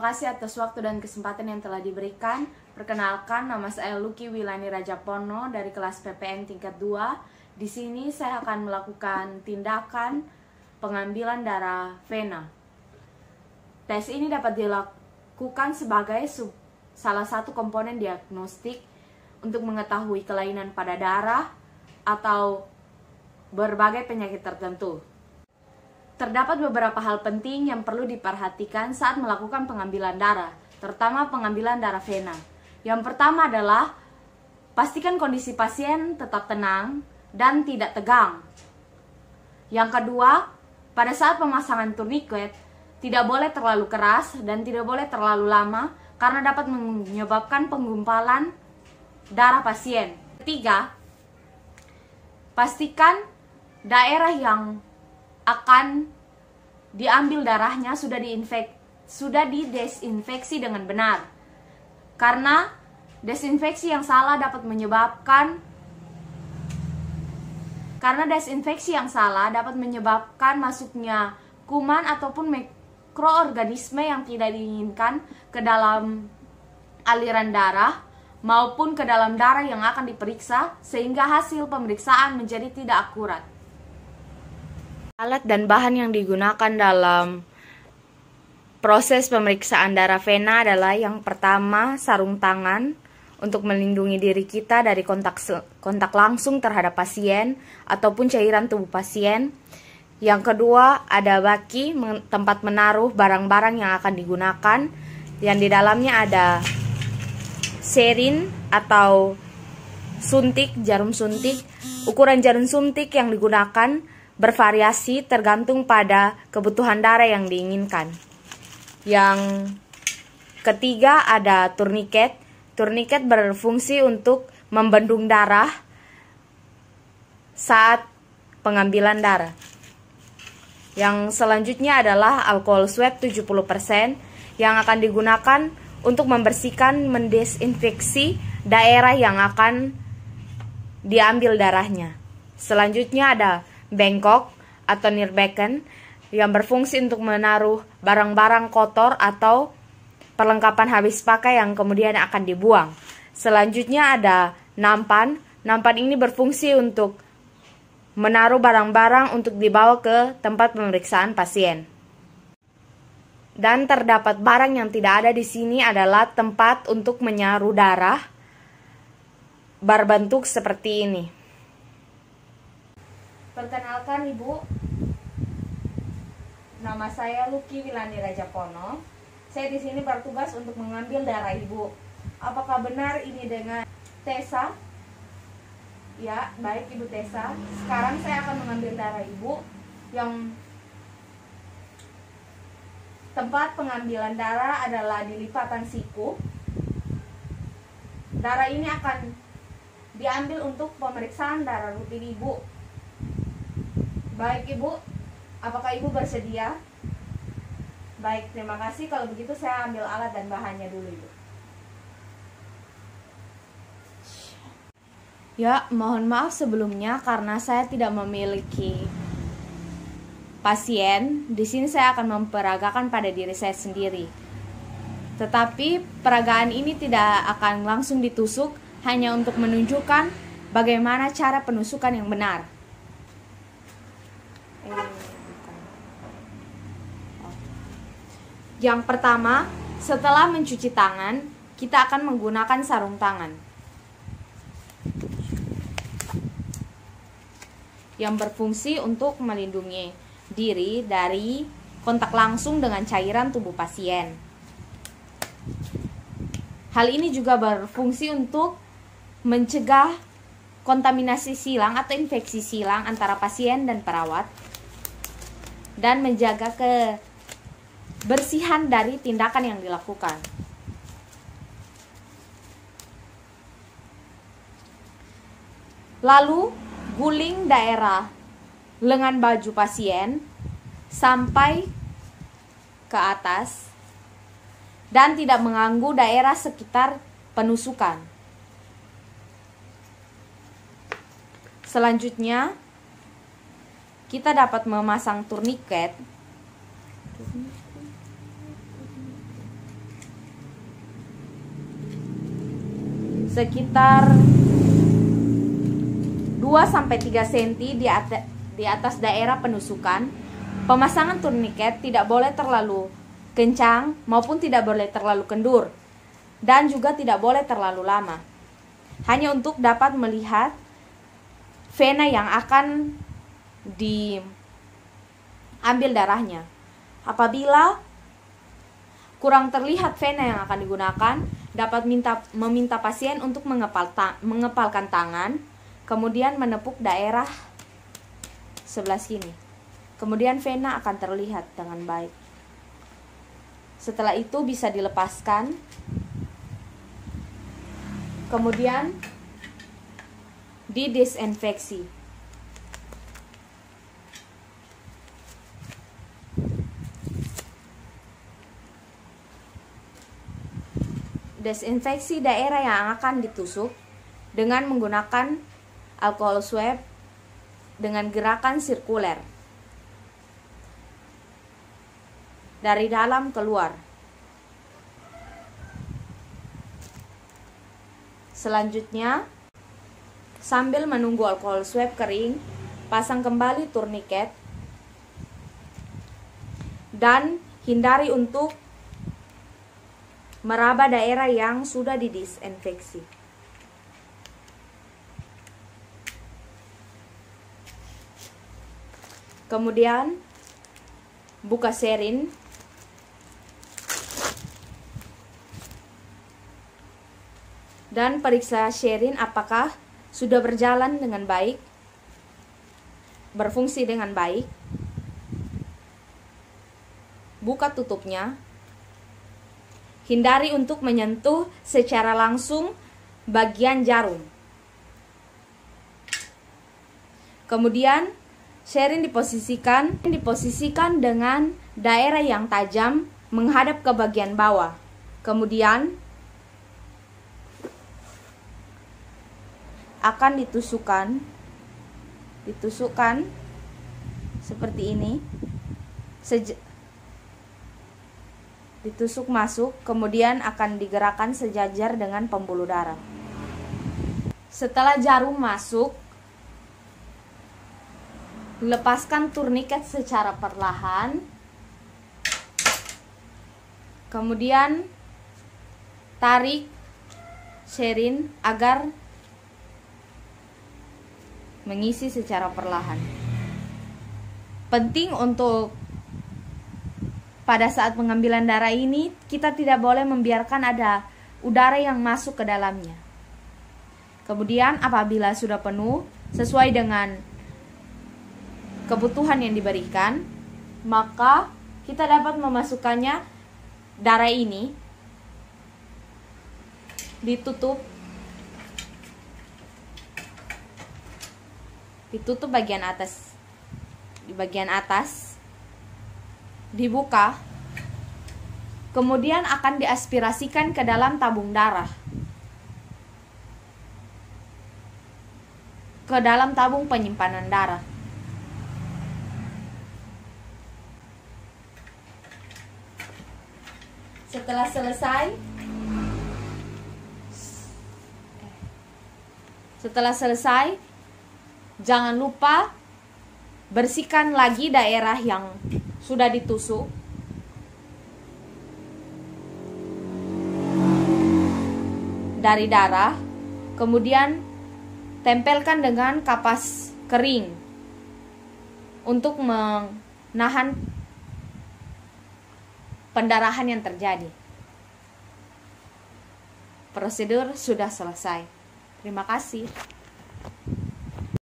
kasih atas waktu dan kesempatan yang telah diberikan. Perkenalkan, nama saya Lucky Wilani Rajapono dari kelas PPN tingkat 2. Di sini saya akan melakukan tindakan pengambilan darah vena. Tes ini dapat dilakukan sebagai salah satu komponen diagnostik untuk mengetahui kelainan pada darah atau berbagai penyakit tertentu. Terdapat beberapa hal penting yang perlu diperhatikan saat melakukan pengambilan darah, terutama pengambilan darah vena. Yang pertama adalah pastikan kondisi pasien tetap tenang dan tidak tegang. Yang kedua, pada saat pemasangan tourniquet, tidak boleh terlalu keras dan tidak boleh terlalu lama karena dapat menyebabkan penggumpalan darah pasien. Ketiga, pastikan daerah yang akan diambil darahnya sudah didesinfeksi dengan benar. Karena desinfeksi yang salah dapat menyebabkan masuknya kuman ataupun mikroorganisme yang tidak diinginkan ke dalam aliran darah maupun ke dalam darah yang akan diperiksa, sehingga hasil pemeriksaan menjadi tidak akurat. Alat dan bahan yang digunakan dalam proses pemeriksaan darah vena adalah yang pertama sarung tangan untuk melindungi diri kita dari kontak langsung terhadap pasien ataupun cairan tubuh pasien. Yang kedua ada baki, tempat menaruh barang-barang yang akan digunakan, yang di dalamnya ada serin atau suntik, jarum suntik. Ukuran jarum suntik yang digunakan bervariasi tergantung pada kebutuhan darah yang diinginkan. Yang ketiga ada tourniquet. Tourniquet berfungsi untuk membendung darah saat pengambilan darah. Yang selanjutnya adalah alkohol swab 70% yang akan digunakan untuk membersihkan, mendesinfeksi daerah yang akan diambil darahnya. Selanjutnya ada bengkok atau nirbekken yang berfungsi untuk menaruh barang-barang kotor atau perlengkapan habis pakai yang kemudian akan dibuang. Selanjutnya ada nampan. Nampan ini berfungsi untuk menaruh barang-barang untuk dibawa ke tempat pemeriksaan pasien. Dan terdapat barang yang tidak ada di sini adalah tempat untuk menyaru darah berbentuk seperti ini. Perkenalkan Ibu, nama saya Lucky Wilani Rajapono. Saya di sini bertugas untuk mengambil darah Ibu. Apakah benar ini dengan Tessa? Ya, baik Ibu Tessa. Sekarang saya akan mengambil darah Ibu. Yang tempat pengambilan darah adalah di lipatan siku. Darah ini akan diambil untuk pemeriksaan darah rutin Ibu. Baik Ibu, apakah Ibu bersedia? Baik, terima kasih. Kalau begitu saya ambil alat dan bahannya dulu Ibu. Ya, mohon maaf sebelumnya karena saya tidak memiliki pasien. Di sini saya akan memperagakan pada diri saya sendiri. Tetapi peragaan ini tidak akan langsung ditusuk, hanya untuk menunjukkan bagaimana cara penusukan yang benar. Yang pertama, setelah mencuci tangan, kita akan menggunakan sarung tangan yang berfungsi untuk melindungi diri dari kontak langsung dengan cairan tubuh pasien. Hal ini juga berfungsi untuk mencegah kontaminasi silang atau infeksi silang antara pasien dan perawat, dan menjaga kebersihan dari tindakan yang dilakukan. Lalu guling daerah lengan baju pasien sampai ke atas dan tidak mengganggu daerah sekitar penusukan. Selanjutnya, kita dapat memasang tourniquet sekitar 2-3 cm di atas daerah penusukan. Pemasangan turniket tidak boleh terlalu kencang maupun tidak boleh terlalu kendur, dan juga tidak boleh terlalu lama. Hanya untuk dapat melihat vena yang akan diambil darahnya. Apabila kurang terlihat vena yang akan digunakan, dapat meminta pasien untuk mengepalkan tangan, kemudian menepuk daerah sebelah sini. Kemudian vena akan terlihat dengan baik. Setelah itu bisa dilepaskan. Kemudian didesinfeksi. Desinfeksi daerah yang akan ditusuk dengan menggunakan alkohol swab dengan gerakan sirkuler dari dalam keluar. Selanjutnya, sambil menunggu alkohol swab kering, pasang kembali turniket dan hindari untuk meraba daerah yang sudah didesinfeksi. Kemudian buka serin dan periksa serin apakah sudah berjalan dengan baik, berfungsi dengan baik. Buka tutupnya. Hindari untuk menyentuh secara langsung bagian jarum. Kemudian serin diposisikan dengan daerah yang tajam menghadap ke bagian bawah. Kemudian akan ditusukkan seperti ini. Ditusuk masuk, kemudian akan digerakkan sejajar dengan pembuluh darah. Setelah jarum masuk, lepaskan turniket secara perlahan. Kemudian tarik serin agar mengisi secara perlahan. Penting untuk pada saat pengambilan darah ini, kita tidak boleh membiarkan ada udara yang masuk ke dalamnya. Kemudian apabila sudah penuh, sesuai dengan kebutuhan yang diberikan, maka kita dapat memasukkannya darah ini, ditutup bagian atas, di bagian atas dibuka, kemudian akan diaspirasikan ke dalam tabung darah, ke dalam tabung penyimpanan darah. Setelah selesai, jangan lupa bersihkan lagi daerah yang sudah ditusuk. Dari darah, kemudian tempelkan dengan kapas kering untuk menahan pendarahan yang terjadi. Prosedur sudah selesai. Terima kasih.